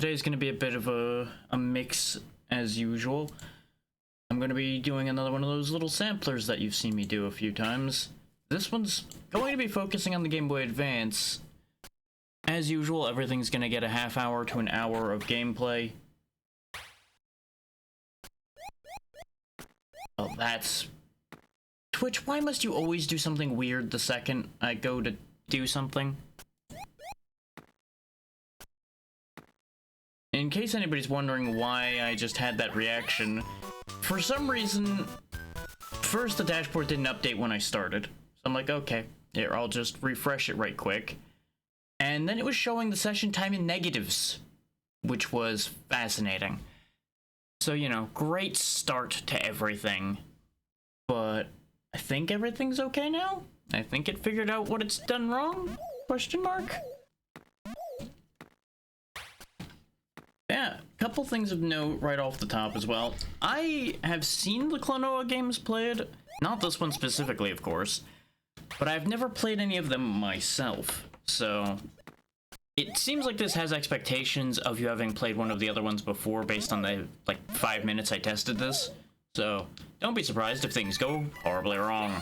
today's going to be a bit of a mix as usual. I'm going to be doing another one of those little samplers that you've seen me do a few times. This one's going to be focusing on the Game Boy Advance. As usual, everything's going to get a half hour to an hour of gameplay. Oh, that's... Twitch, why must you always do something weird the second I go to do something? In case anybody's wondering why I just had that reaction, for some reason, first the dashboard didn't update when I started. So I'm like, okay, here, I'll just refresh it right quick. And then it was showing the session time in negatives, which was fascinating. So, you know, great start to everything. But I think everything's okay now? I think it figured out what it's done wrong? Question mark? Yeah, a couple things of note right off the top as well. I have seen the Klonoa games played, not this one specifically, of course, but I've never played any of them myself, so it seems like this has expectations of you having played one of the other ones before based on the, 5 minutes I tested this, so don't be surprised if things go horribly wrong.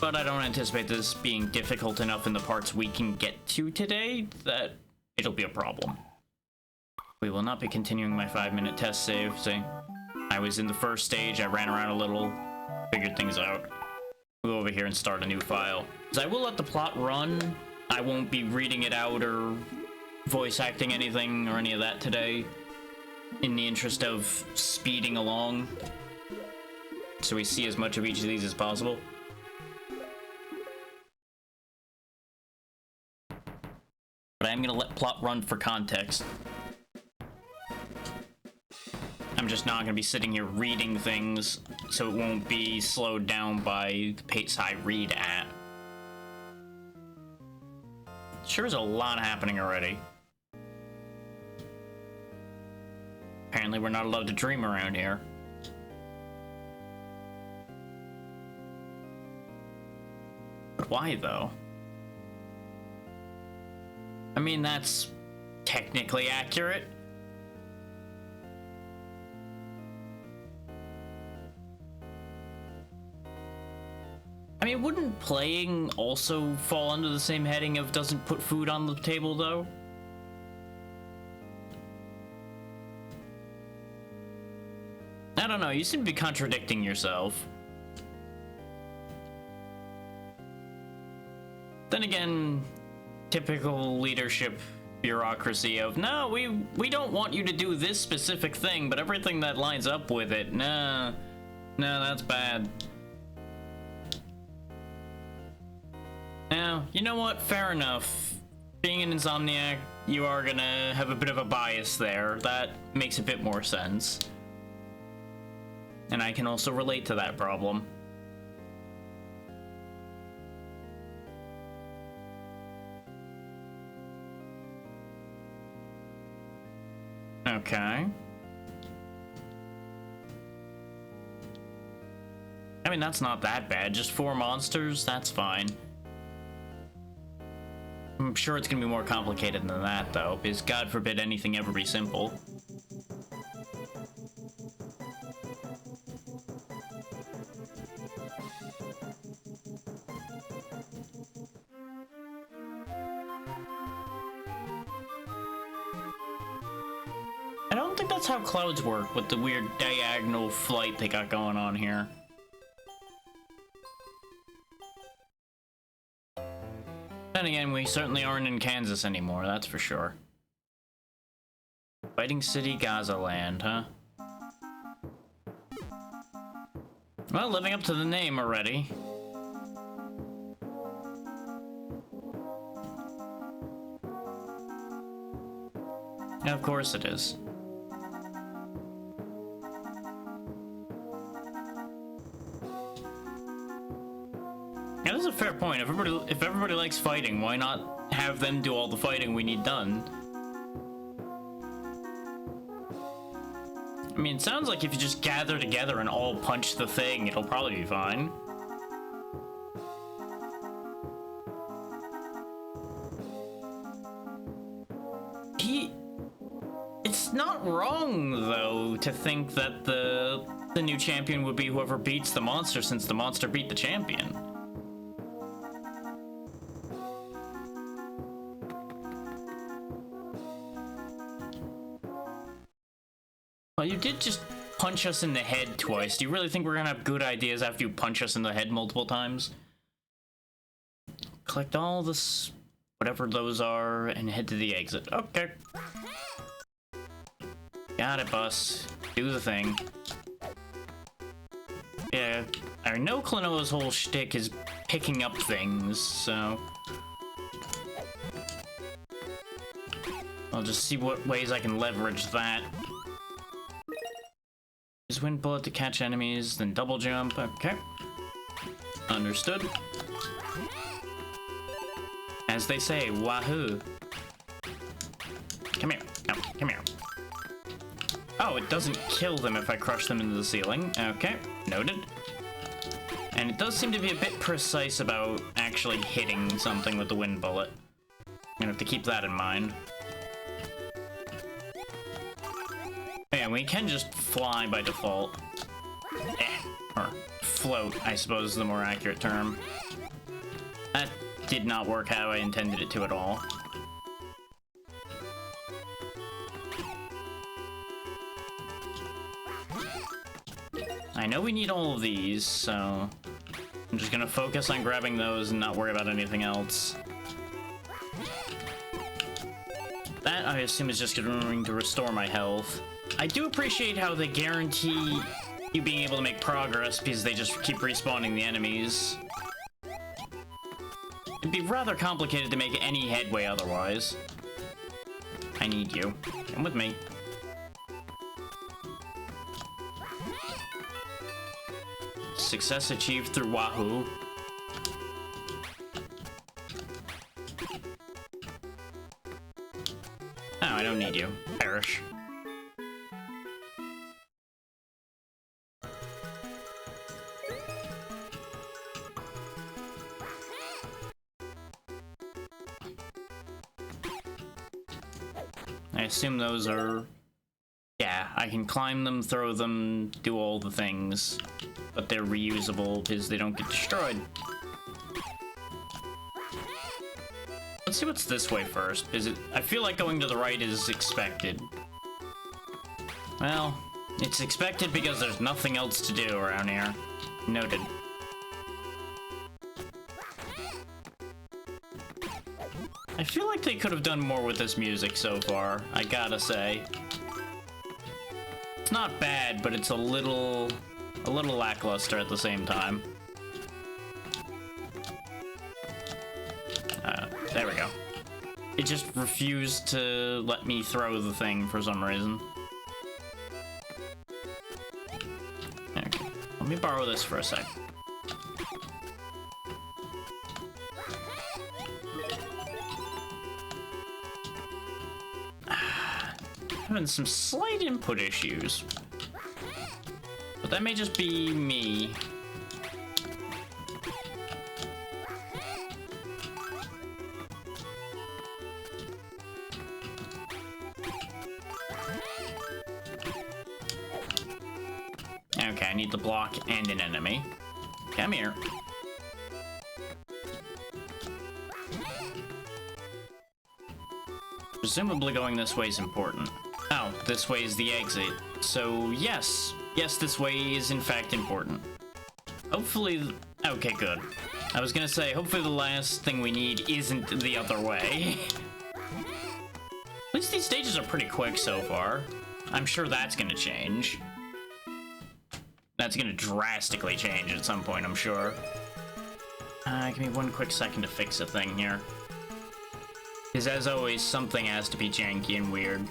But I don't anticipate this being difficult enough in the parts we can get to today that it'll be a problem. We will not be continuing my 5-minute test save. See, I was in the first stage, I ran around a little, figured things out. We'll go over here and start a new file. So I will let the plot run. I won't be reading it out or voice acting anything or any of that today, in the interest of speeding along, so we see as much of each of these as possible. But I'm gonna let plot run for context. I'm just not gonna be sitting here reading things, so it won't be slowed down by the pace I read at. Sure is a lot happening already. Apparently we're not allowed to dream around here. But why, though? I mean, that's technically accurate. I mean, wouldn't playing also fall under the same heading of doesn't put food on the table, though? I don't know, you seem to be contradicting yourself. Then again, typical leadership bureaucracy of, no, we don't want you to do this specific thing, but everything that lines up with it, nah, that's bad. Now, you know what? Fair enough. Being an insomniac, you are gonna have a bit of a bias there. That makes a bit more sense. And I can also relate to that problem. Okay. I mean, that's not that bad. Just 4 monsters, that's fine. I'm sure it's gonna be more complicated than that, though, because God forbid anything ever be simple. I don't think that's how clouds work with the weird diagonal flight they got going on here. Then again, we certainly aren't in Kansas anymore, that's for sure. Fighting City, Gaza Land, huh? Well, living up to the name already. Yeah, of course it is. Yeah, that's a fair point. If everybody likes fighting, why not have them do all the fighting we need done? I mean, it sounds like if you just gather together and all punch the thing, it'll probably be fine. It's not wrong, though, to think that the new champion would be whoever beats the monster, since the monster beat the champion. Well, you did just punch us in the head twice. Do you really think we're gonna have good ideas after you punch us in the head multiple times? Collect all this, whatever those are, and head to the exit. Okay. Got it, boss. Do the thing. Yeah, I know Klonoa's whole shtick is picking up things, so... I'll just see what ways I can leverage that. Use wind bullet to catch enemies, then double jump. Okay. Understood. As they say, wahoo. Come here. Come here. Oh, it doesn't kill them if I crush them into the ceiling. Okay, noted. And it does seem to be a bit precise about actually hitting something with the wind bullet. I'm gonna have to keep that in mind. Yeah, we can just fly by default. Or float, I suppose is the more accurate term. That did not work how I intended it to at all. I know we need all of these, so I'm just gonna focus on grabbing those and not worry about anything else. That, I assume, is just going to restore my health. I do appreciate how they guarantee you being able to make progress because they just keep respawning the enemies. It'd be rather complicated to make any headway otherwise. I need you. Come with me. Success achieved through Wahoo. Oh, I don't need you. Perish. I assume those are... Yeah, I can climb them, throw them, do all the things. But they're reusable because they don't get destroyed. Let's see what's this way first. I feel like going to the right is expected. Well, it's expected because there's nothing else to do around here. Noted. I feel like they could have done more with this music so far, I gotta say. It's not bad, but it's a little lackluster at the same time. There we go. It just refused to let me throw the thing for some reason. Okay, let me borrow this for a sec. Having some slight input issues. But that may just be me. Okay, I need the block and an enemy. Come here. Presumably going this way is important. Oh, this way is the exit. So, yes. Yes, this way is in fact important. Hopefully... Okay, good. I was gonna say, hopefully the last thing we need isn't the other way. At least these stages are pretty quick so far. I'm sure that's gonna change. That's gonna drastically change at some point, I'm sure. Give me one quick second to fix a thing here. Because as always, something has to be janky and weird.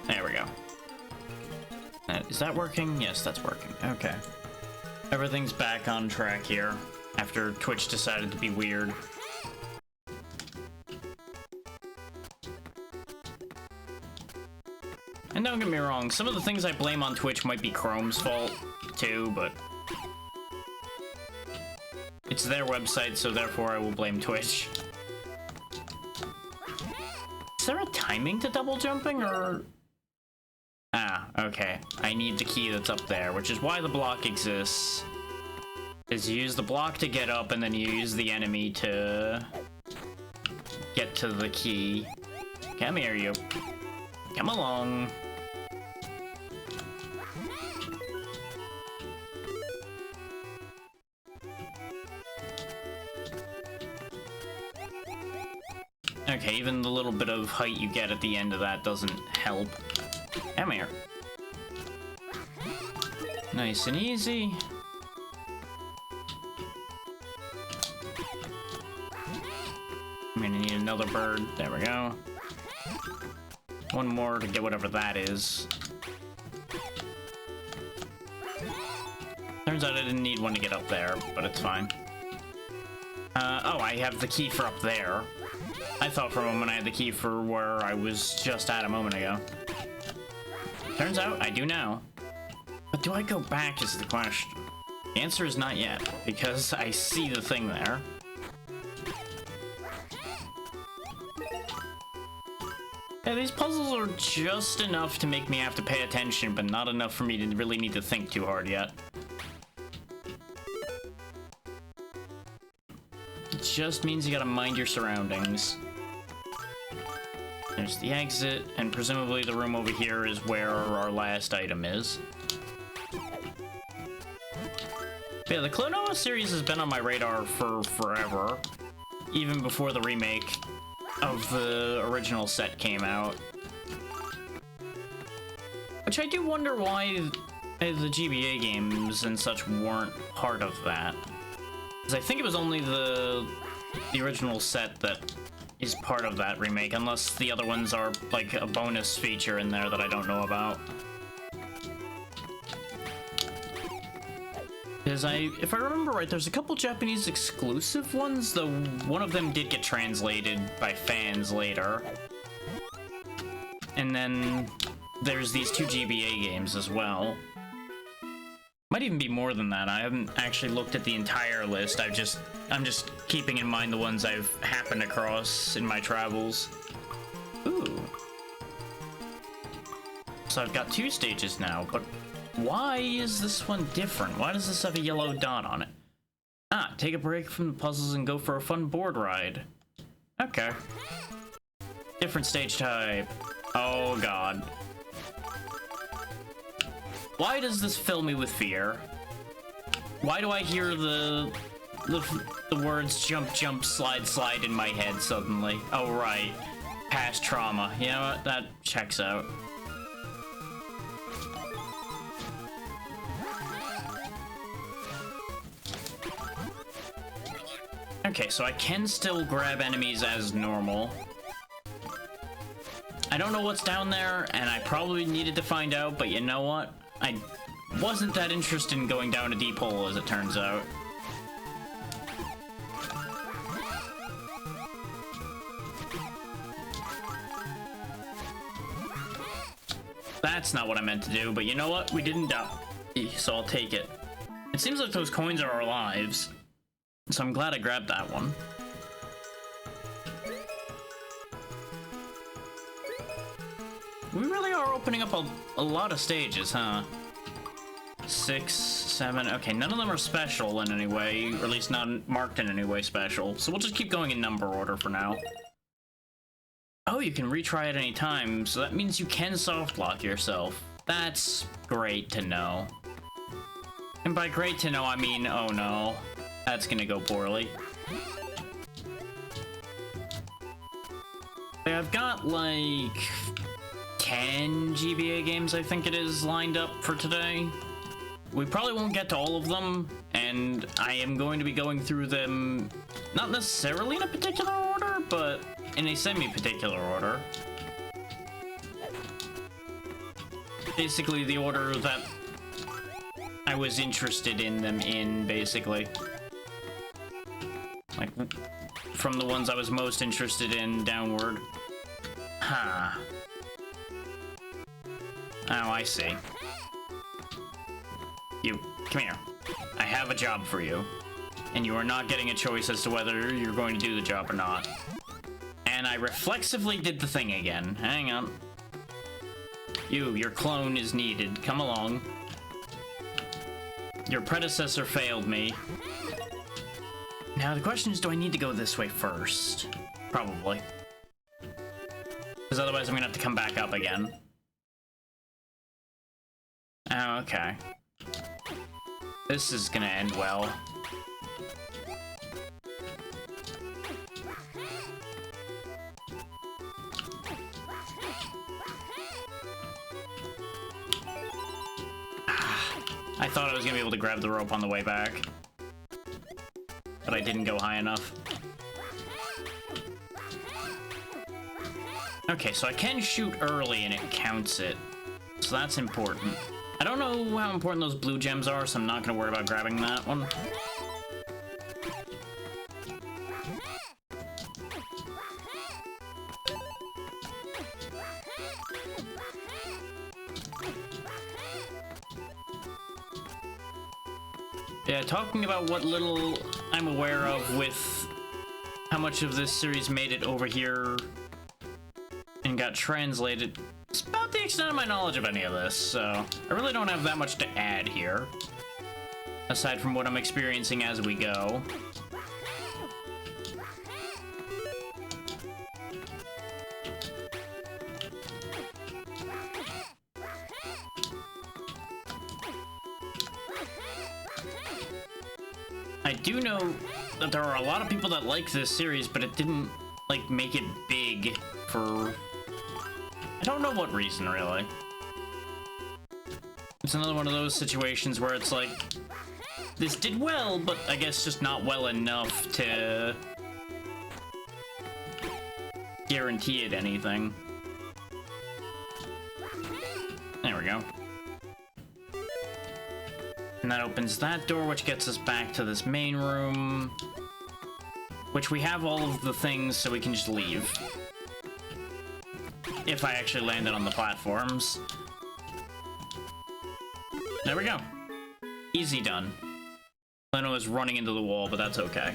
There we go. Is that working? Yes, that's working. Okay. Everything's back on track here, after Twitch decided to be weird. And don't get me wrong, some of the things I blame on Twitch might be Chrome's fault, too, but... It's their website, so therefore I will blame Twitch. Is there a time timing to double jumping, or... Ah, okay. I need the key that's up there, which is why the block exists. Is you use the block to get up, and then you use the enemy to get to the key. Come here, you. Come along. Okay, even the little bit of height you get at the end of that doesn't help. Come here. Nice and easy. I'm gonna need another bird. There we go. One more to get whatever that is. Turns out I didn't need one to get up there, but it's fine. Oh, I have the key for up there. I thought for a moment I had the key for where I was just at a moment ago. Turns out I do now. But do I go back is the question. The answer is not yet, because I see the thing there. Yeah, these puzzles are just enough to make me have to pay attention, but not enough for me to really need to think too hard yet. It just means you gotta mind your surroundings. There's the exit, and presumably the room over here is where our last item is. Yeah, the Klonoa series has been on my radar for forever, even before the remake of the original set came out. Which I do wonder why the GBA games and such weren't part of that. Because I think it was only the original set that is part of that remake, unless the other ones are like a bonus feature in there that I don't know about. Because if I remember right, there's a couple Japanese exclusive ones, though one of them did get translated by fans later. And then there's these 2 GBA games as well. Might even be more than that. I haven't actually looked at the entire list. I'm just keeping in mind the ones I've happened across in my travels. Ooh. So I've got 2 stages now, but why is this one different? Why does this have a yellow dot on it? Ah, take a break from the puzzles and go for a fun board ride. Okay. Different stage type. Oh god. Why does this fill me with fear? Why do I hear the words jump, jump, slide, slide in my head suddenly? Oh, right. Past trauma. You know what? That checks out. Okay, so I can still grab enemies as normal. I don't know what's down there, and I probably needed to find out, but you know what? I wasn't that interested in going down a deep hole, as it turns out. That's not what I meant to do, but you know what? We didn't die, so I'll take it. It seems like those coins are our lives, so I'm glad I grabbed that one. We really are opening up a lot of stages, huh? 6, 7, okay, none of them are special in any way, or at least not marked in any way special, so we'll just keep going in number order for now. Oh, you can retry at any time, so that means you can soft lock yourself. That's great to know. And by great to know, I mean, oh no, that's gonna go poorly. I've got like 10 GBA games, I think it is, lined up for today. We probably won't get to all of them, and I am going to be going through them not necessarily in a particular order, but in a semi-particular order. Basically the order that I was interested in them in, basically. Like, from the ones I was most interested in downward. Huh. Oh, I see. You, come here. I have a job for you. And you are not getting a choice as to whether you're going to do the job or not. And And I reflexively did the thing again. Hang on. Your clone is needed. Come along. Your predecessor failed me. Now the question is, do I need to go this way first? Probably. Because otherwise I'm gonna have to come back up again. Oh, okay. This is gonna end well. I thought I was gonna be able to grab the rope on the way back, but I didn't go high enough. Okay, so I can shoot early and it counts it, so that's important. I don't know how important those blue gems are, so I'm not gonna worry about grabbing that one. Yeah, talking about what little I'm aware of with how much of this series made it over here and got translated, it's about the extent of my knowledge of any of this, so I really don't have that much to add here, aside from what I'm experiencing as we go. I do know that there are a lot of people that like this series, but it didn't, like, make it big for... I don't know what reason, really. It's another one of those situations where it's like, this did well, but I guess just not well enough to guarantee it anything. There we go. And that opens that door, which gets us back to this main room, which we have all of the things, so we can just leave. If I actually landed on the platforms. There we go. Easy done. Klonoa is running into the wall, but that's okay.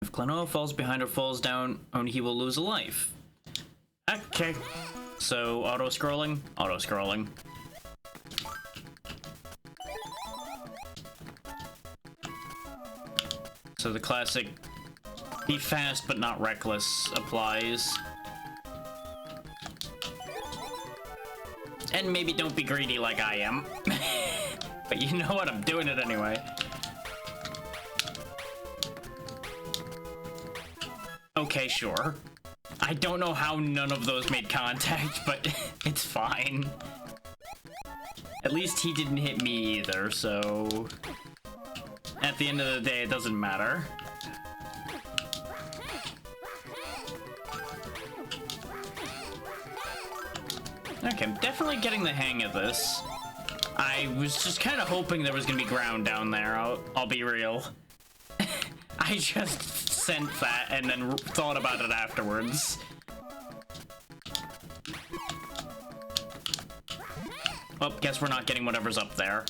If Klonoa falls behind or falls down, only he will lose a life. Okay. So, auto-scrolling? Auto-scrolling. So the classic be fast but not reckless applies. And maybe don't be greedy like I am. But you know what, I'm doing it anyway. Okay, sure. I don't know how none of those made contact, but it's fine. At least he didn't hit me either, so... At the end of the day, it doesn't matter. Okay, I'm definitely getting the hang of this. I was just kind of hoping there was gonna be ground down there, I'll be real. I just sent that and then thought about it afterwards. Oh, guess we're not getting whatever's up there.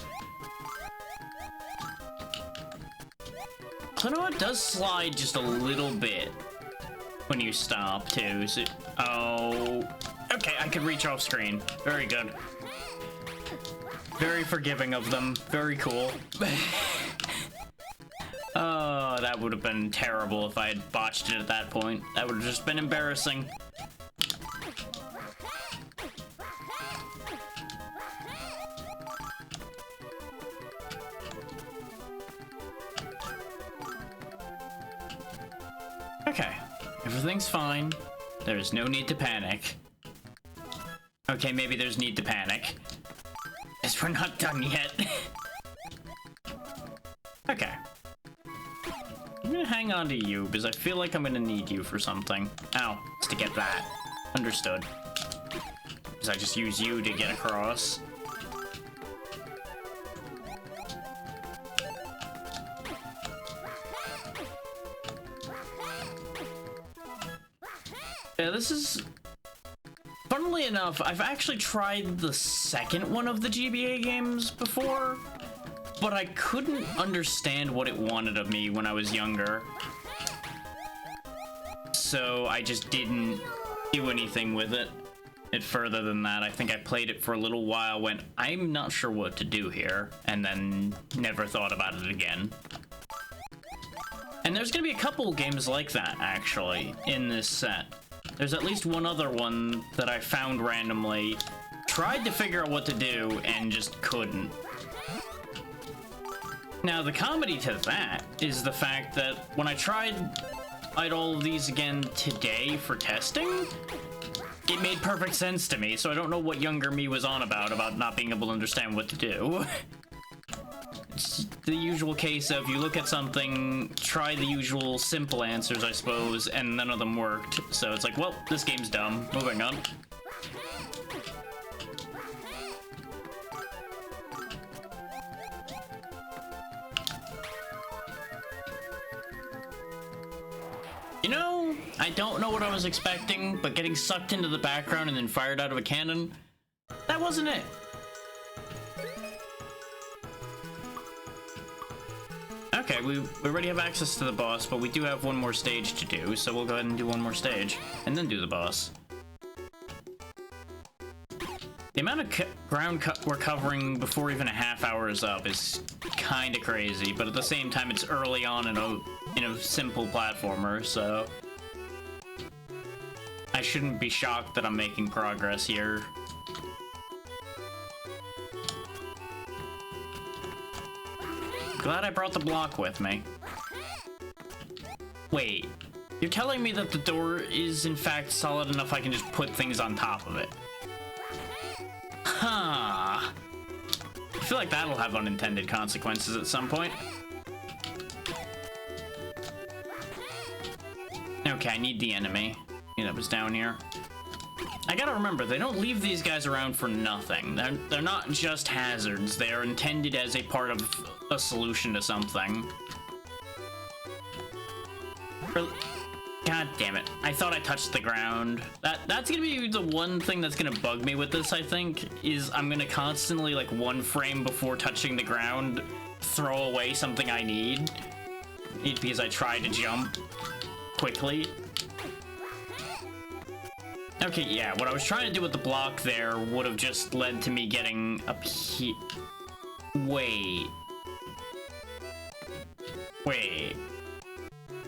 Klonoa does slide just a little bit when you stop, too. So, oh, okay, I could reach off screen. Very good. Very forgiving of them. Very cool. Oh, that would have been terrible if I had botched it at that point. That would have just been embarrassing. Okay, everything's fine. There's no need to panic. Okay, maybe there's need to panic. As we're not done yet. Okay. I'm gonna hang on to you, because I feel like I'm gonna need you for something. Ow, it's to get that. Understood. Because I just use you to get across. Yeah, this is... Funnily enough, I've actually tried the second one of the GBA games before. but I couldn't understand what it wanted of me when I was younger. So I just didn't do anything with it further than that. I think I played it for a little while, went, I'm not sure what to do here, and then never thought about it again. And there's gonna be a couple games like that, actually, in this set. There's at least one other one that I found randomly, tried to figure out what to do, and just couldn't. Now, the comedy to that is the fact that when I tried all of these again today for testing, it made perfect sense to me, so I don't know what younger me was on about not being able to understand what to do. It's the usual case of you look at something, try the usual simple answers, I suppose, and none of them worked. So it's like, well, this game's dumb. Moving on. You know, I don't know what I was expecting, but getting sucked into the background and then fired out of a cannon, that wasn't it. Okay, we already have access to the boss, but we do have one more stage to do, so we'll go ahead and do one more stage, and then do the boss. The amount of ground we're covering before even a half hour is up is kind of crazy, but at the same time, it's early on in a simple platformer, so I shouldn't be shocked that I'm making progress here. Glad I brought the block with me. Wait, you're telling me that the door is in fact solid enough I can just put things on top of it? Huh. I feel like that'll have unintended consequences at some point. Okay, I need the enemy. Yeah, that was down here. I gotta remember, they don't leave these guys around for nothing. They're not just hazards. They are intended as a part of a solution to something. God damn it. I thought I touched the ground. That's gonna be the one thing that's gonna bug me with this, I think, is I'm gonna constantly, like, one frame before touching the ground, throw away something I need because I tried to jump quickly. Okay, yeah, what I was trying to do with the block there would have just led to me getting up here. Wait.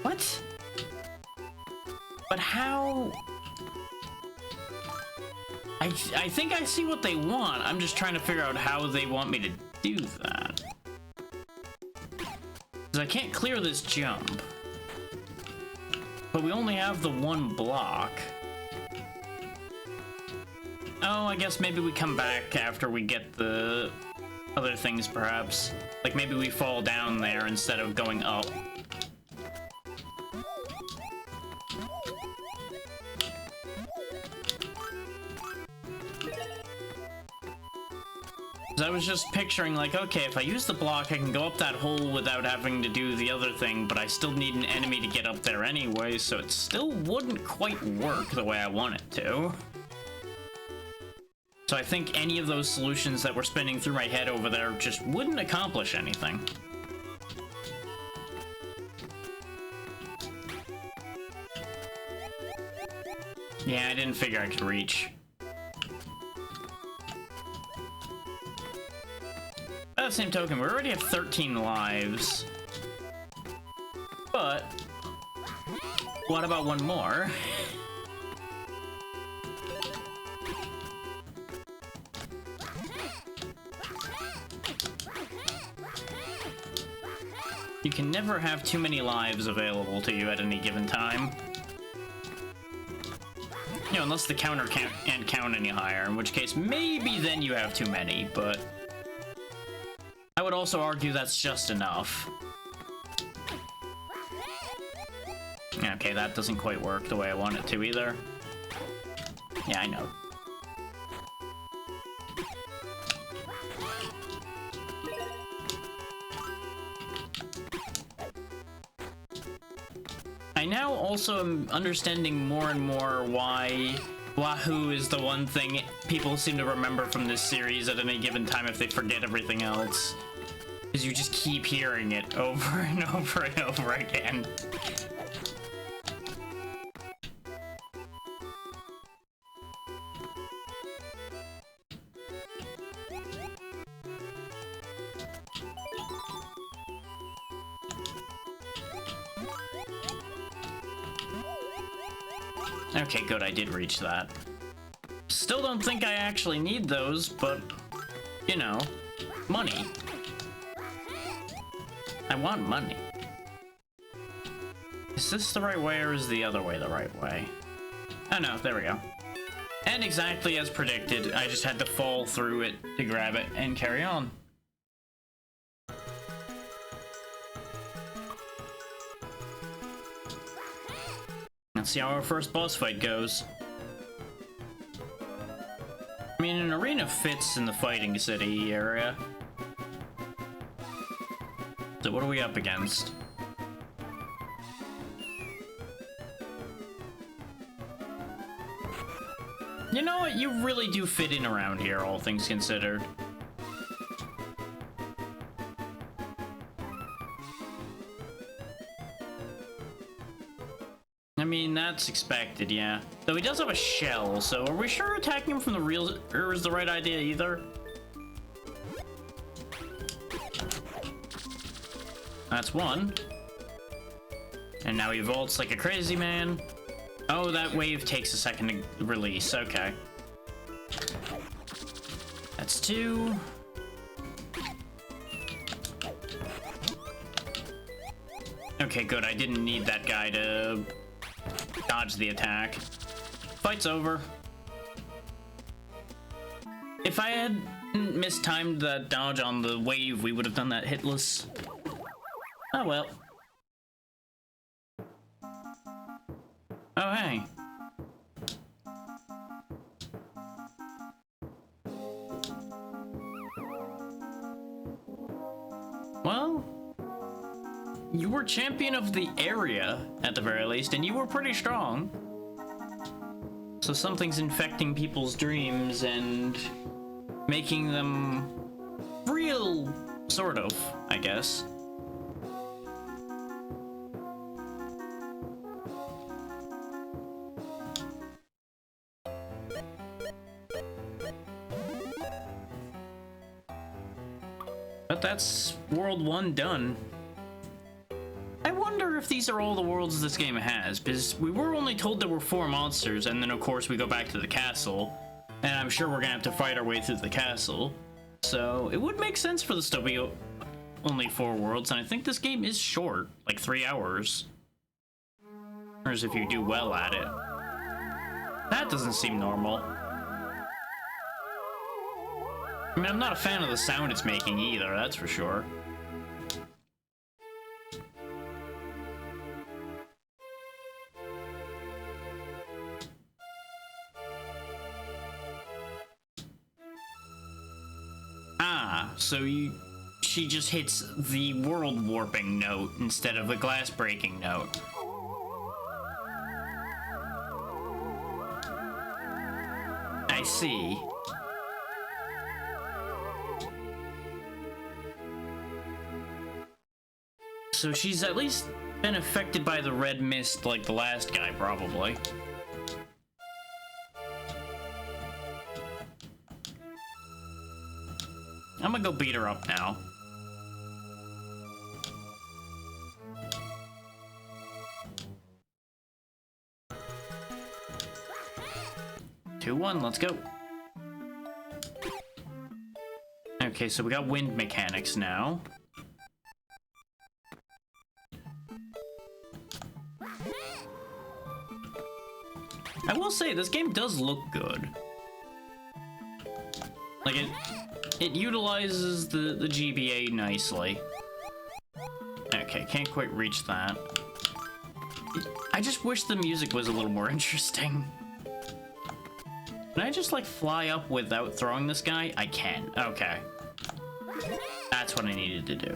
What? But how? I think I see what they want. I'm just trying to figure out how they want me to do that. Because I can't clear this jump. But we only have the one block. Oh, I guess maybe we come back after we get the other things, perhaps. Like, maybe we fall down there instead of going up. I was just picturing, like, okay, if I use the block, I can go up that hole without having to do the other thing, but I still need an enemy to get up there anyway, so it still wouldn't quite work the way I want it to. So I think any of those solutions that were spinning through my head over there just wouldn't accomplish anything. Yeah, I didn't figure I could reach. By the same token, we already have 13 lives. But what about one more? You can never have too many lives available to you at any given time. You know, unless the counter can't count any higher, in which case maybe then you have too many, but I would also argue that's just enough. Okay, that doesn't quite work the way I want it to either. Yeah, I know. I now also am understanding more and more why Wahoo is the one thing people seem to remember from this series at any given time if they forget everything else. Because you just keep hearing it over and over and over again. Okay, good, I did reach that. Still don't think I actually need those, but, you know, money. I want money. Is this the right way or is the other way the right way? Oh no, there we go. And exactly as predicted, I just had to fall through it to grab it and carry on. Let's see how our first boss fight goes. I mean, an arena fits in the fighting city area. So what are we up against? You know what? You really do fit in around here, all things considered. I mean, that's expected, yeah. Though he does have a shell, so are we sure attacking him from the real is the right idea either? That's one. And now he vaults like a crazy man. Oh, that wave takes a second to release. Okay. That's two. Okay, good. I didn't need that guy to dodge the attack. Fight's over. If I had mistimed that dodge on the wave, we would have done that hitless. Oh well. Oh hey. Well, you were champion of the area, at the very least, and you were pretty strong. So something's infecting people's dreams and making them real, sort of, I guess. But that's World 1 done. I wonder if these are all the worlds this game has, because we were only told there were 4 monsters, and then of course we go back to the castle, and I'm sure we're gonna have to fight our way through the castle. So it would make sense for this to be only 4 worlds, and I think this game is short, like 3 hours. Or as if you do well at it. That doesn't seem normal. I mean, I'm not a fan of the sound it's making either, that's for sure. Ah, so she just hits the world warping note instead of the glass breaking note. I see. So she's at least been affected by the red mist like the last guy, probably. I'm gonna go beat her up now. Two, one, let's go. Okay, so we got wind mechanics now. I will say, this game does look good. Like, it utilizes the GBA nicely. Okay, can't quite reach that. I just wish the music was a little more interesting. Can I just, like, fly up without throwing this guy? I can. Okay. That's what I needed to do.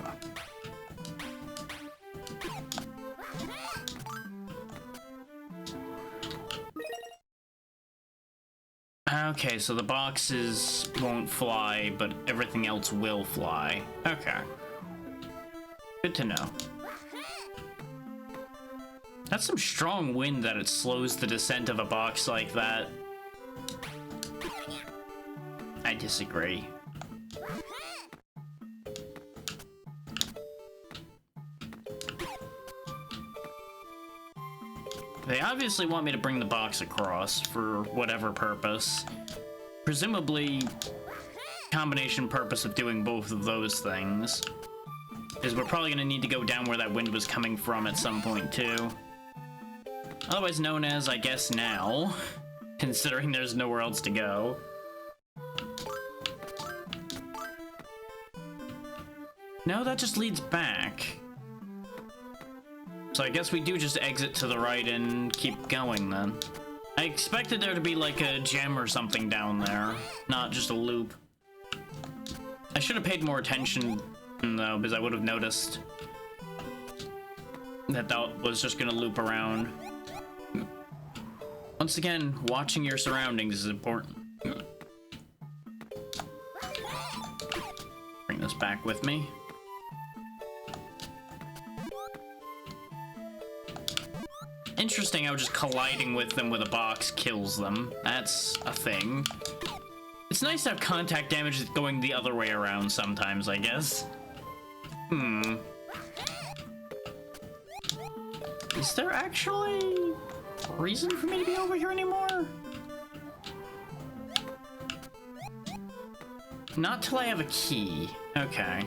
Okay, so the boxes won't fly, but everything else will fly. Okay. Good to know. That's some strong wind that it slows the descent of a box like that. I disagree. They obviously want me to bring the box across for whatever purpose. Presumably, combination purpose of doing both of those things is we're probably gonna need to go down where that wind was coming from at some point too. Otherwise known as, I guess, now, considering there's nowhere else to go. No, that just leads back. So I guess we do just exit to the right and keep going then. I expected there to be like a gem or something down there, not just a loop. I should have paid more attention though, because I would have noticed that that was just gonna loop around. Once again, watching your surroundings is important. Bring this back with me. Interesting how just colliding with them with a box kills them. That's a thing. It's nice to have contact damage going the other way around sometimes, I guess. Is there actually a reason for me to be over here anymore? Not till I have a key. Okay.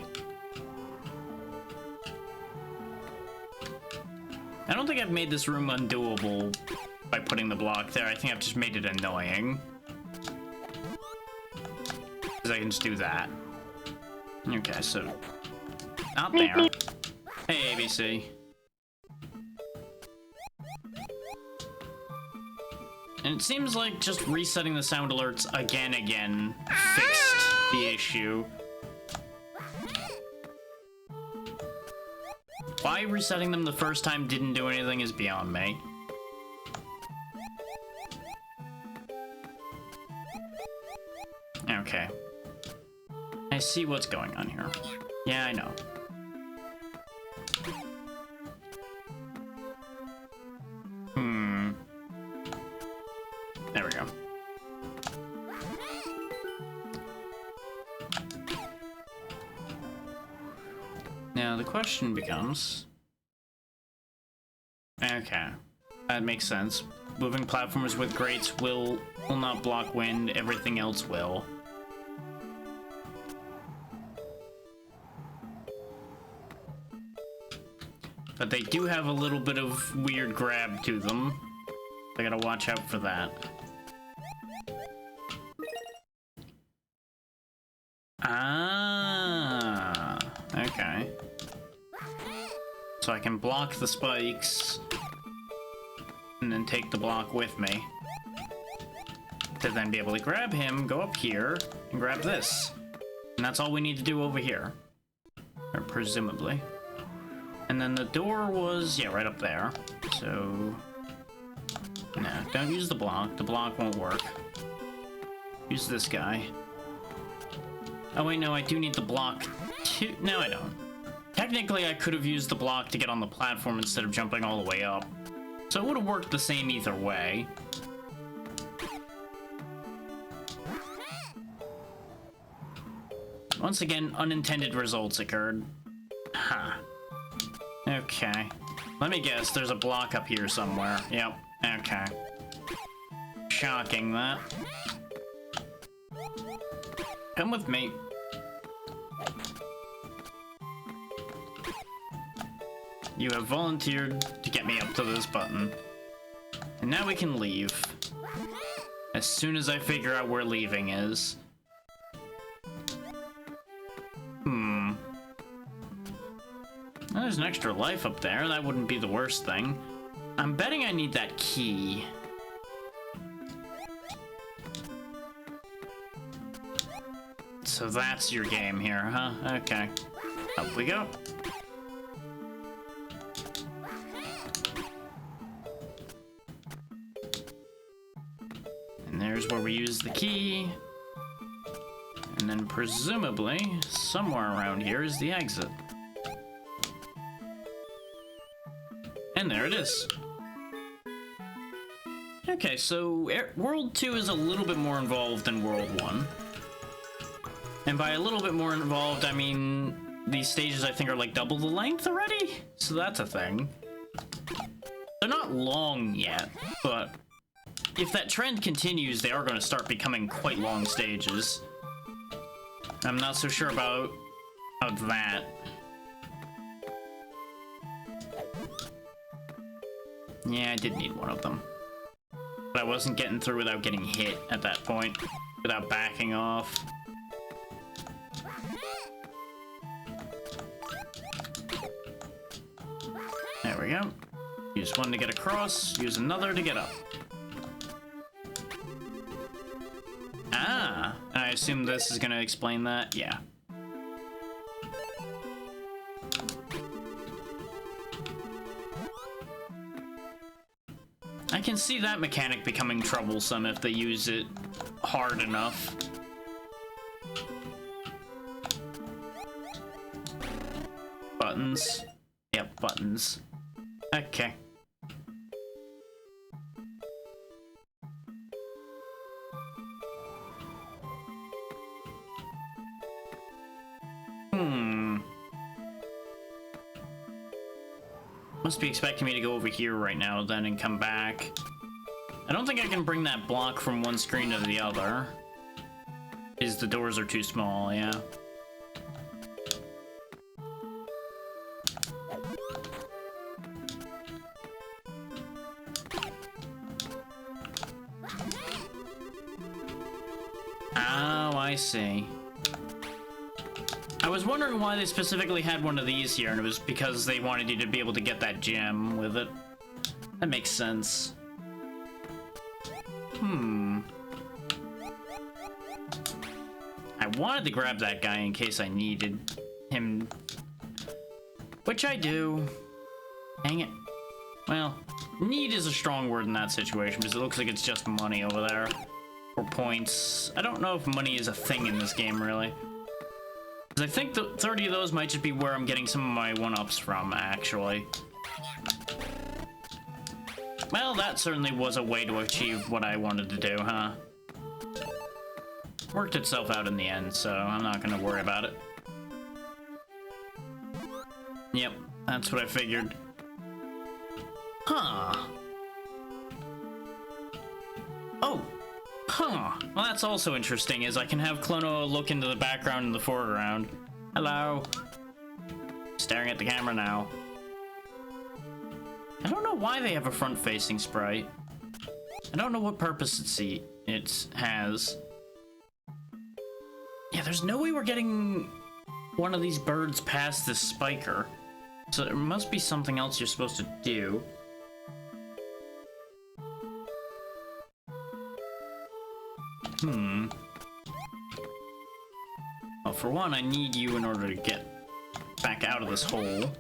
I don't think I've made this room undoable by putting the block there. I think I've just made it annoying. Because I can just do that. Okay, so... out there. Hey, ABC. And it seems like just resetting the sound alerts again fixed the issue. Why resetting them the first time didn't do anything is beyond me. Okay. I see what's going on here. Yeah, I know. There we go. Now the question becomes... okay, that makes sense. Moving platforms with grates will not block wind, everything else will. But they do have a little bit of weird grab to them. I gotta watch out for that. Ah, okay. So I can block the spikes and then take the block with me to then be able to grab him, go up here, and grab this. And that's all we need to do over here. Or presumably. And then the door was, yeah, right up there. So... no, don't use the block. The block won't work. Use this guy. Oh wait, no, I do need the block too. No, I don't. Technically, I could have used the block to get on the platform instead of jumping all the way up. So it would have worked the same either way. Once again, unintended results occurred. Huh. Okay. Let me guess, there's a block up here somewhere. Yep. Okay. Shocking, that. Come with me. You have volunteered to get me up to this button. And now we can leave. As soon as I figure out where leaving is. Well, there's an extra life up there. That wouldn't be the worst thing. I'm betting I need that key. So that's your game here, huh? Okay. Up we go. And there's where we use the key. And then presumably, somewhere around here is the exit. it is. Okay, so World 2 is a little bit more involved than World 1. And by a little bit more involved, I mean these stages I think are like double the length already? So that's a thing. They're not long yet, but if that trend continues, they are going to start becoming quite long stages. I'm not so sure about that. Yeah, I did need one of them. But I wasn't getting through without getting hit at that point, without backing off. There we go. Use one to get across, use another to get up. Ah, I assume this is gonna explain that? Yeah. I can see that mechanic becoming troublesome if they use it hard enough. Buttons. Yep, buttons. Okay. Must be expecting me to go over here right now then and come back. I don't think I can bring that block from one screen to the other. Because the doors are too small, yeah. Oh, I see. I was wondering why they specifically had one of these here, and it was because they wanted you to be able to get that gem with it. That makes sense. I wanted to grab that guy in case I needed him. Which I do. Dang it. Well, need is a strong word in that situation, because it looks like it's just money over there. Or points. I don't know if money is a thing in this game, really. I think the 30 of those might just be where I'm getting some of my one-ups from, actually. Well, that certainly was a way to achieve what I wanted to do, huh? Worked itself out in the end, so I'm not gonna worry about it. Yep, that's what I figured. Huh. Oh. Huh. Well, that's also interesting, is I can have Klonoa look into the background and the foreground. Hello. Staring at the camera now. I don't know why they have a front-facing sprite. I don't know what purpose it has. Yeah, there's no way we're getting one of these birds past this spiker. So there must be something else you're supposed to do. Well, for one, I need you in order to get back out of this hole.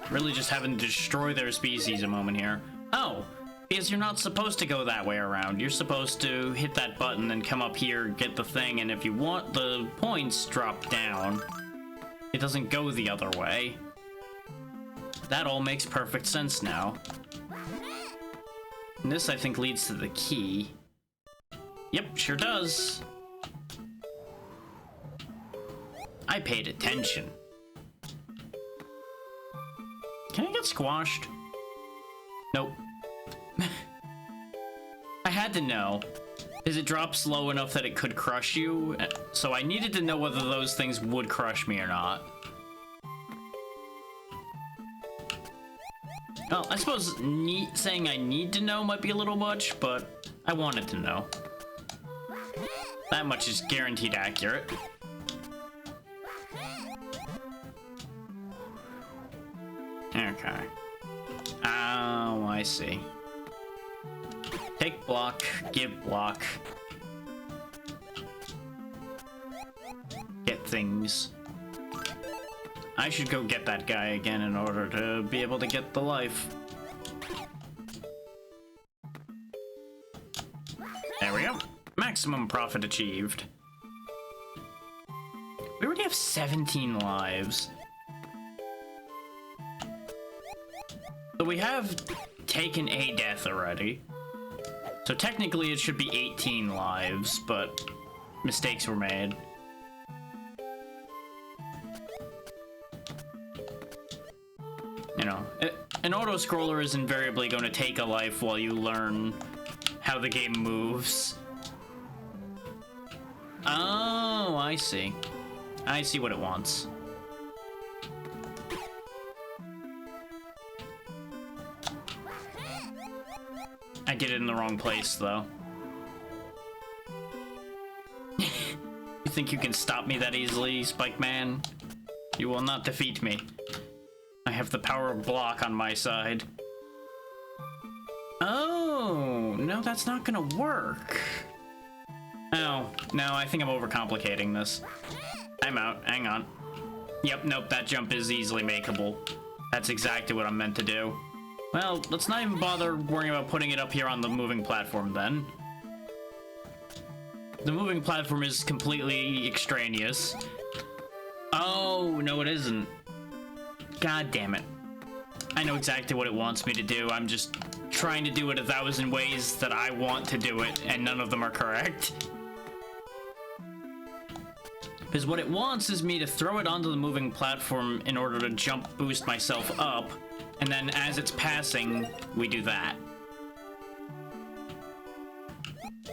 Really just having to destroy their species a moment here. Oh, because you're not supposed to go that way around. You're supposed to hit that button and come up here, get the thing, and if you want the points drop down, it doesn't go the other way. That all makes perfect sense now. And this, I think, leads to the key. Yep, sure does. I paid attention. Can I get squashed? Nope. I had to know. Because it drops low enough that it could crush you, so I needed to know whether those things would crush me or not. Well, I suppose saying I need to know might be a little much, but I wanted to know. That much is guaranteed accurate. Okay. Oh, I see. Take block, give block. Get things. I should go get that guy again in order to be able to get the life. There we go. Maximum profit achieved. We already have 17 lives. So we have taken a death already. So technically it should be 18 lives, but mistakes were made. You know, an auto-scroller is invariably going to take a life while you learn how the game moves. Oh, I see. I see what it wants. I did it in the wrong place, though. You think you can stop me that easily, Spike Man? You will not defeat me. I have the power of block on my side. Oh, no, that's not gonna work. Oh, no, I think I'm overcomplicating this. I'm out. Hang on. Yep, nope, that jump is easily makeable. That's exactly what I'm meant to do. Well, let's not even bother worrying about putting it up here on the moving platform, then. The moving platform is completely extraneous. Oh, no, it isn't. God damn it. I know exactly what it wants me to do. I'm just trying to do it 1,000 ways that I want to do it, and none of them are correct. Because what it wants is me to throw it onto the moving platform in order to jump boost myself up, and then as it's passing, we do that.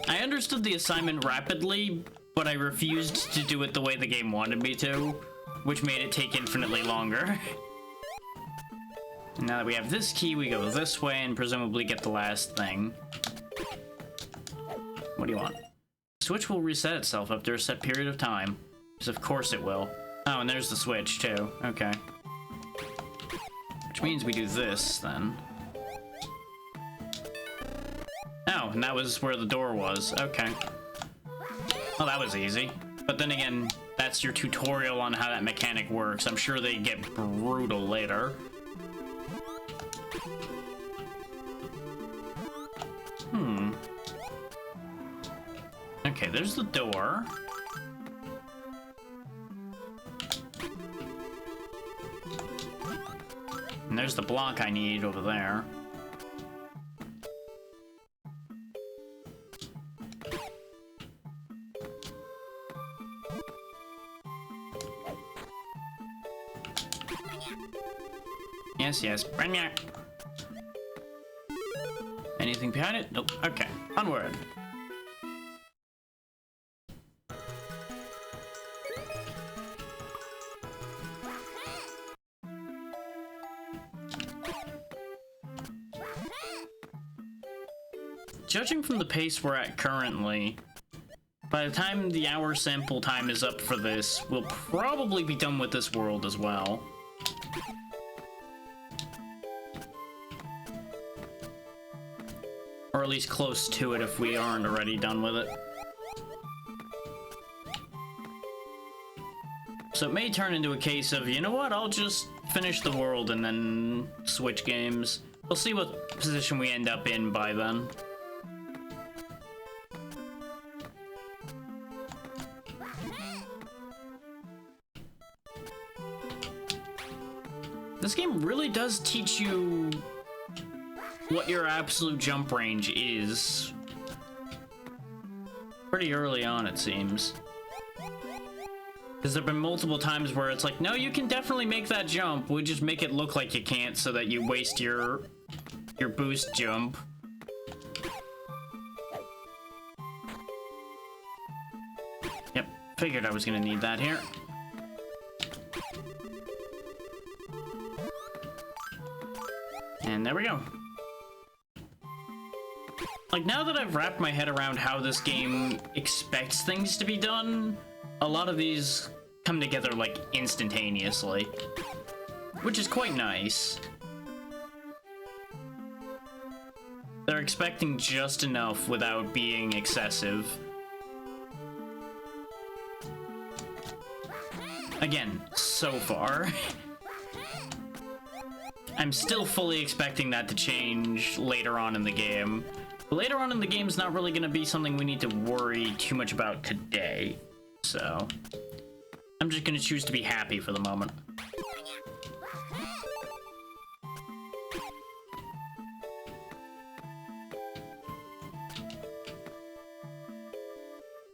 I understood the assignment rapidly, but I refused to do it the way the game wanted me to, which made it take infinitely longer. And now that we have this key, we go this way and presumably get the last thing. What do you want? The switch will reset itself after a set period of time. Because of course it will. Oh, and there's the switch, too. Okay. Which means we do this, then. Oh, and that was where the door was. Okay. Well, that was easy. But then again, that's your tutorial on how that mechanic works. I'm sure they get brutal later. Okay, there's the door. And there's the block I need over there. Yes, yes. Anything behind it? Nope. Okay. Onward. Judging from the pace we're at currently, by the time the hour sample time is up for this, we'll probably be done with this world as well. Or at least close to it if we aren't already done with it. So it may turn into a case of, you know what, I'll just finish the world and then switch games. We'll see what position we end up in by then. This game really does teach you what your absolute jump range is. Pretty early on, it seems. Because there have been multiple times where it's like, no, you can definitely make that jump. We just make it look like you can't so that you waste your boost jump. Yep, figured I was gonna need that here. And there we go. Like, now that I've wrapped my head around how this game expects things to be done, a lot of these come together, like, instantaneously. Which is quite nice. They're expecting just enough without being excessive. Again, so far. I'm still fully expecting that to change later on in the game. But later on in the game is not really going to be something we need to worry too much about today. So, I'm just gonna choose to be happy for the moment.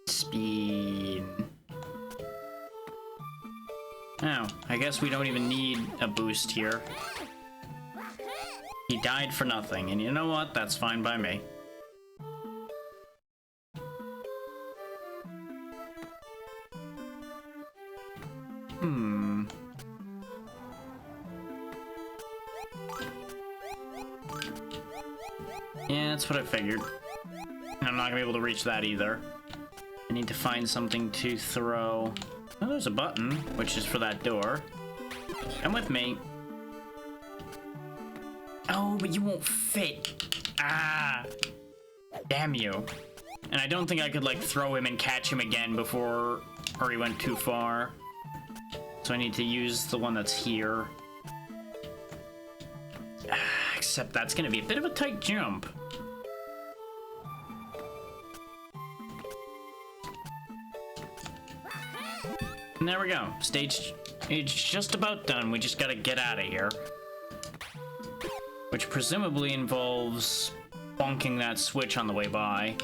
Speed. Oh, I guess we don't even need a boost here. He died for nothing, and you know what? That's fine by me. Yeah, that's what I figured. I'm not gonna be able to reach that either. I need to find something to throw. Oh, there's a button, which is for that door. Come with me. Oh, but you won't fit. Ah! Damn you. And I don't think I could, like, throw him and catch him again before... or he went too far. So I need to use the one that's here. Except that's gonna be a bit of a tight jump. And there we go. Stage is just about done. We just gotta get out of here. Which presumably involves bonking that switch on the way by.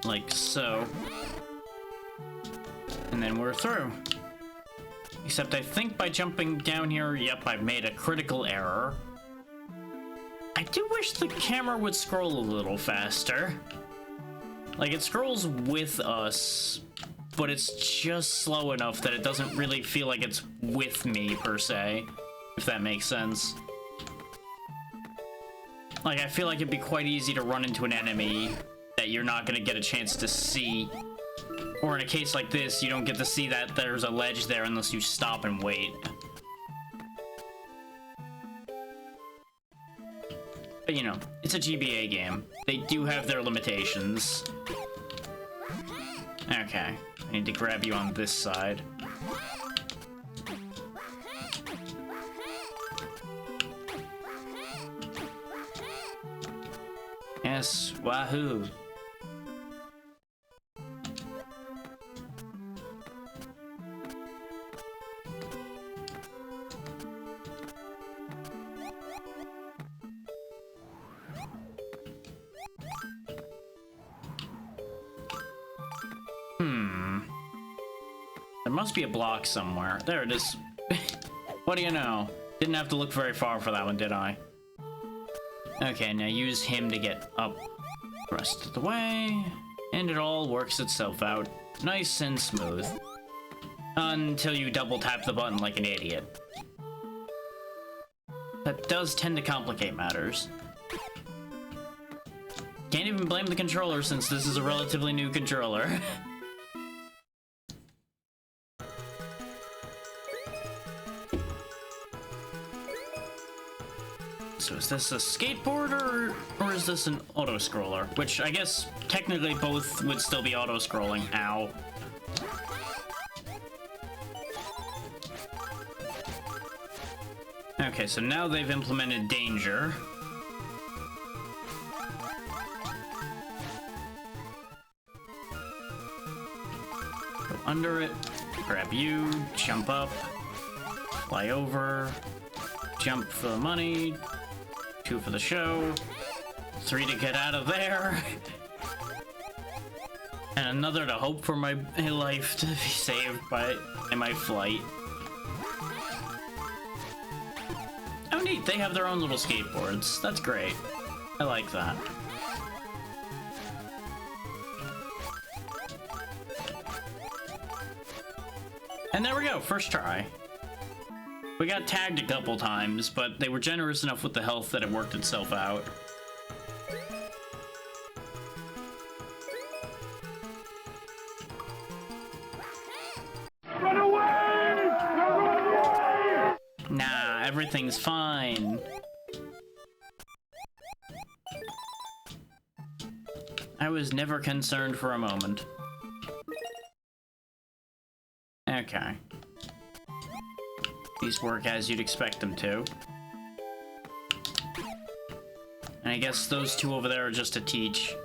Like so. And then we're through. Except I think by jumping down here, yep, I've made a critical error. I do wish the camera would scroll a little faster. Like, it scrolls with us, but it's just slow enough that it doesn't really feel like it's with me, per se, if that makes sense. Like, I feel like it'd be quite easy to run into an enemy that you're not gonna get a chance to see. Or in a case like this, you don't get to see that there's a ledge there unless you stop and wait. But you know, it's a GBA game. They do have their limitations. Okay, I need to grab you on this side. Yes, wahoo. There must be a block somewhere. There it is. What do you know? Didn't have to look very far for that one, did I? Okay, now use him to get up the rest of the way. And it all works itself out. Nice and smooth. Until you double tap the button like an idiot. That does tend to complicate matters. Can't even blame the controller since this is a relatively new controller. So is this a skateboard or is this an auto-scroller? Which I guess technically both would still be auto-scrolling. Ow. Okay, so now they've implemented danger. Go under it, grab you, jump up, fly over, jump for the money, 2 for the show, 3 to get out of there, and another to hope for my life to be saved in my flight. Oh neat, they have their own little skateboards. That's great. I like that. And there we go, first try. We got tagged a couple times, but they were generous enough with the health that it worked itself out. Run away! Run away! Nah, everything's fine. I was never concerned for a moment. Okay. These work as you'd expect them to. And I guess those 2 over there are just to teach.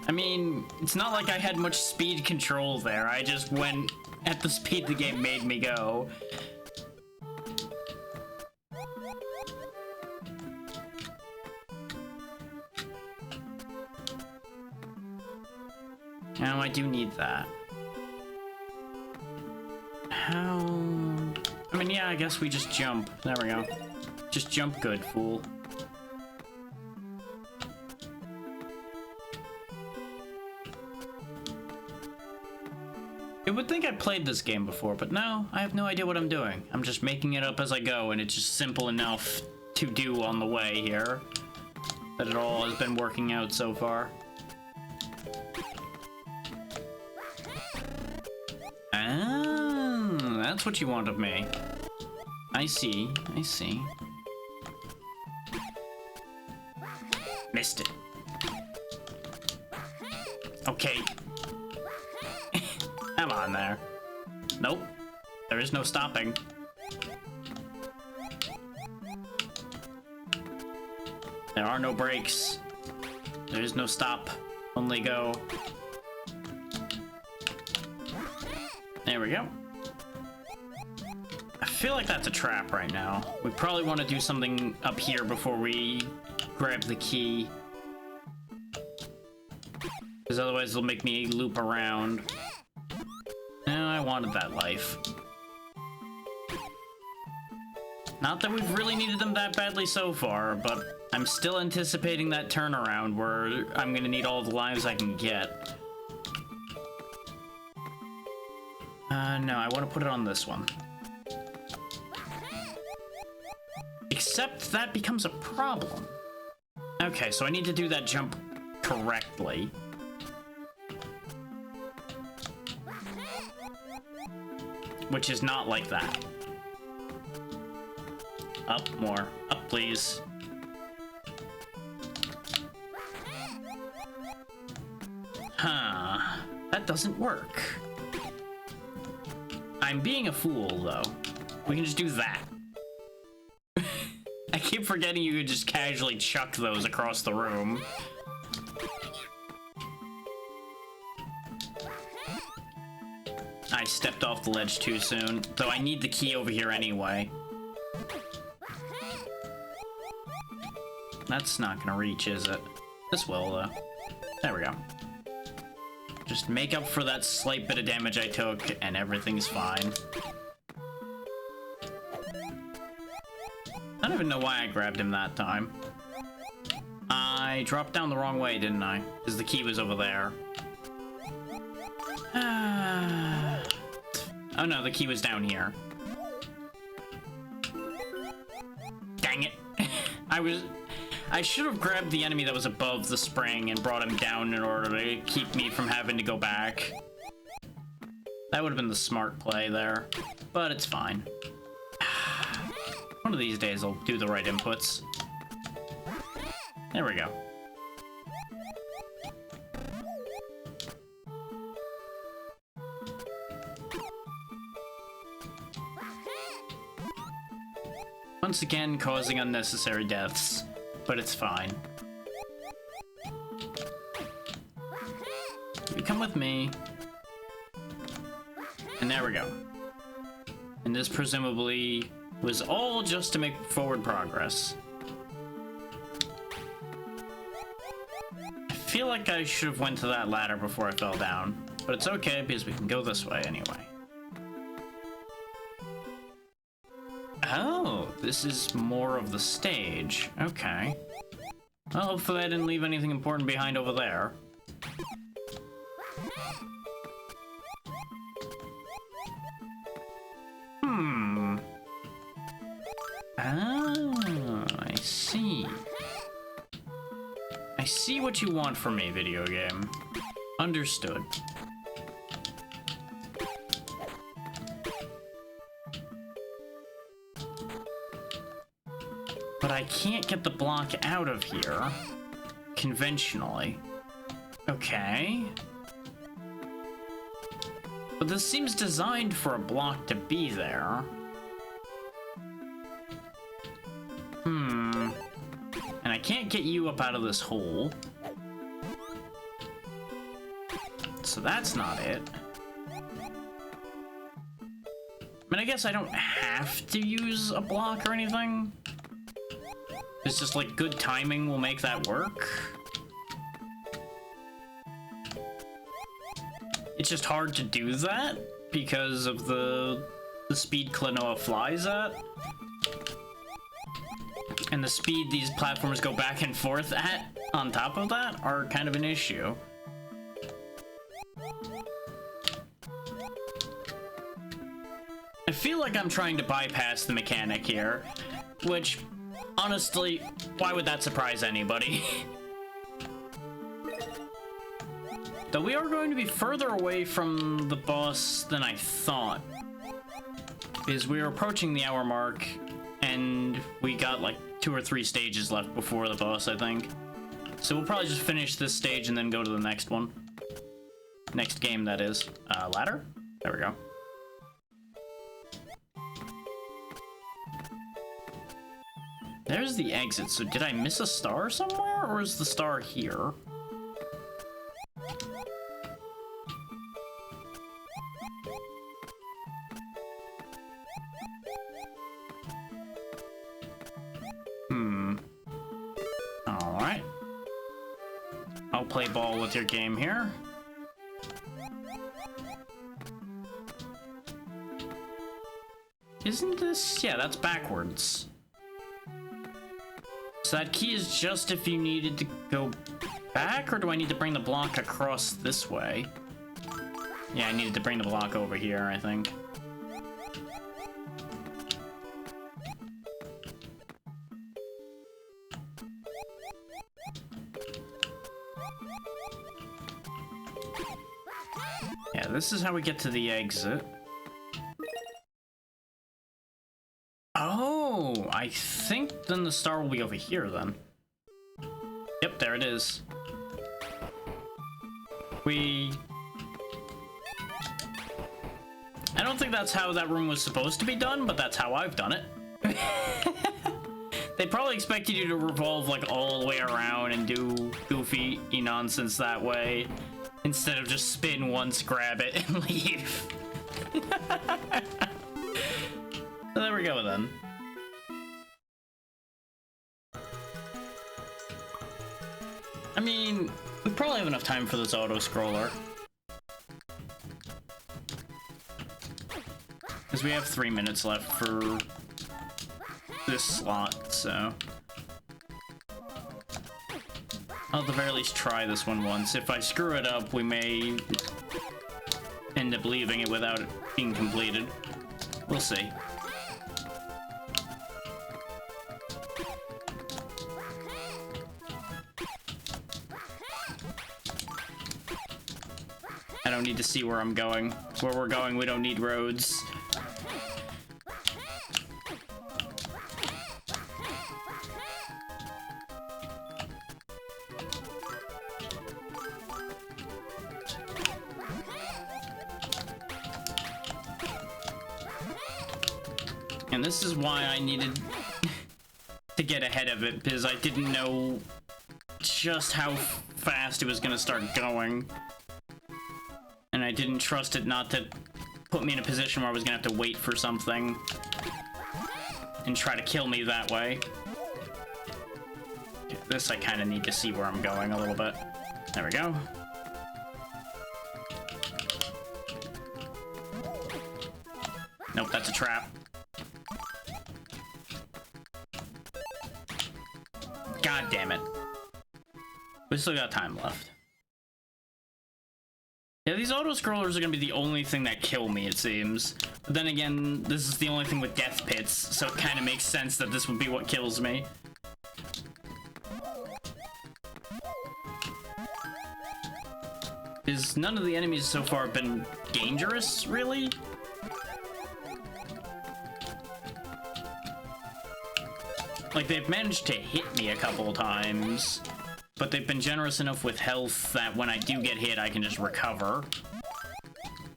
I mean, it's not like I had much speed control there. I just went at the speed the game made me go. Now I do need that. How? I mean, yeah, I guess we just jump. There we go. Just jump good, fool. You would think I played this game before, but no, I have no idea what I'm doing. I'm just making it up as I go, and it's just simple enough to do on the way here. That it all has been working out so far. Ah, that's what you want of me. I see, I see. Missed it. Okay. Come on there. Nope. There is no stopping. There are no brakes. There is no stop. Only go. There we go. I feel like that's a trap right now. We probably want to do something up here before we grab the key. Because otherwise it'll make me loop around. No, I wanted that life. Not that we've really needed them that badly so far, but I'm still anticipating that turnaround where I'm gonna need all the lives I can get. No, I want to put it on this one. Except that becomes a problem. Okay, so I need to do that jump correctly. Which is not like that. Up more. Up, please. Huh. That doesn't work. I'm being a fool, though. We can just do that. I keep forgetting you could just casually chuck those across the room. I stepped off the ledge too soon, though I need the key over here anyway. That's not gonna reach, is it? This will, though. There we go. Just make up for that slight bit of damage I took, and everything's fine. I don't even know why I grabbed him that time. I dropped down the wrong way, didn't I? Because the key was over there. Oh no, the key was down here. Dang it. I should have grabbed the enemy that was above the spring and brought him down in order to keep me from having to go back. That would have been the smart play there, but it's fine. One of these days I'll do the right inputs. There we go. Once again, causing unnecessary deaths, but it's fine. You come with me. And there we go. And this presumably was all just to make forward progress. I feel like I should have went to that ladder before I fell down, but it's okay because we can go this way anyway. Oh, this is more of the stage. Okay. Well, hopefully I didn't leave anything important behind over there. Ah, I see. I see what you want from me, video game. Understood. But I can't get the block out of here conventionally. Okay. But this seems designed for a block to be there. And I can't get you up out of this hole. so that's not it. I mean, I guess I don't have to use a block or anything. It's just like good timing will make that work. It's just hard to do that because of the speed Klonoa flies at. And the speed these platforms go back and forth at on top of that are kind of an issue. I feel like I'm trying to bypass the mechanic here, which, honestly, why would that surprise anybody? Though we are going to be further away from the boss than I thought, because we are approaching the hour mark, and we got like 2 or 3 stages left before the boss, I think. So we'll probably just finish this stage and then go to the next one. Next game, that is. Ladder? There we go. There's the exit, so did I miss a star somewhere, or is the star here? Alright. I'll play ball with your game here. Isn't this... yeah, that's backwards. So that key is just if you needed to go back, or do I need to bring the block across this way? Yeah, I needed to bring the block over here, I think. Yeah, this is how we get to the exit. Oh, I think then the star will be over here then. Yep, there it is. I don't think that's how that room was supposed to be done, but that's how I've done it. They probably expected you to revolve like all the way around and do goofy nonsense that way, instead of just spin once, grab it, and leave. So there we go then. I mean, we probably have enough time for this auto-scroller. Because we have 3 minutes left for this slot, so... I'll at the very least try this one once. If I screw it up, we may end up leaving it without it being completed. We'll see. I don't need to see where I'm going. Where we're going, we don't need roads. And this is why I needed to get ahead of it, because I didn't know just how fast it was going to start going. And I didn't trust it not to put me in a position where I was going to have to wait for something and try to kill me that way. Okay, this I kind of need to see where I'm going a little bit. There we go. Nope, that's a trap. God damn it. We still got time left. Yeah, these auto-scrollers are gonna be the only thing that kill me, it seems. But then again, this is the only thing with death pits, so it kind of makes sense that this would be what kills me. Because none of the enemies so far have been dangerous, really. Like, they've managed to hit me a couple times, but they've been generous enough with health that when I do get hit, I can just recover.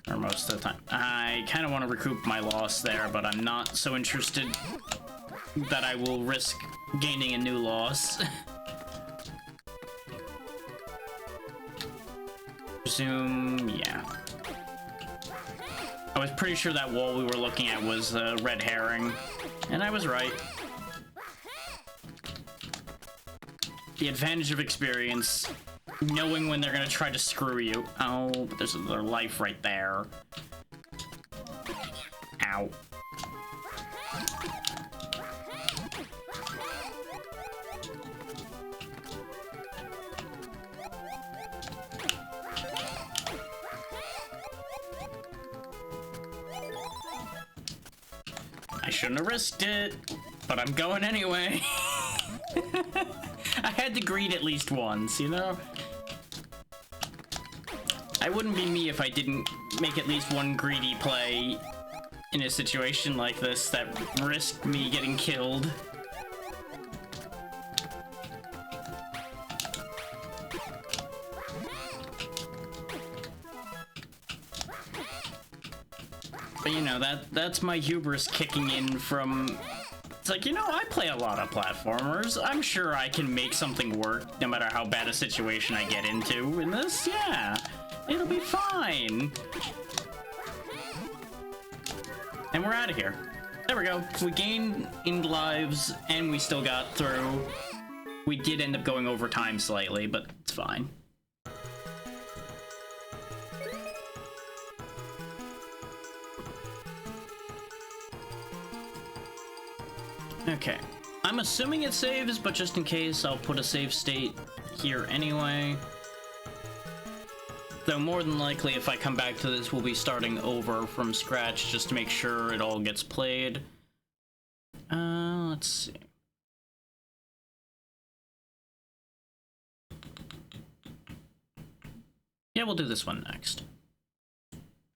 Or most of the time. I kind of want to recoup my loss there, but I'm not so interested that I will risk gaining a new loss. assume, yeah. I was pretty sure that wall we were looking at was a red herring, and I was right. The advantage of experience, knowing when they're gonna try to screw you. Oh, but there's another life right there. Ow. I shouldn't have risked it, but I'm going anyway. I had to greed at least once, you know? I wouldn't be me if I didn't make at least one greedy play in a situation like this that risked me getting killed. But you know, that's my hubris kicking in from... It's like, you know, I play a lot of platformers. I'm sure I can make something work no matter how bad a situation I get into. In this, yeah, it'll be fine. And we're out of here. There we go. We gained in lives and we still got through. We did end up going over time slightly, but it's fine. Okay, I'm assuming it saves, but just in case, I'll put a save state here anyway. Though more than likely, if I come back to this, we'll be starting over from scratch just to make sure it all gets played. Let's see. Yeah, we'll do this one next.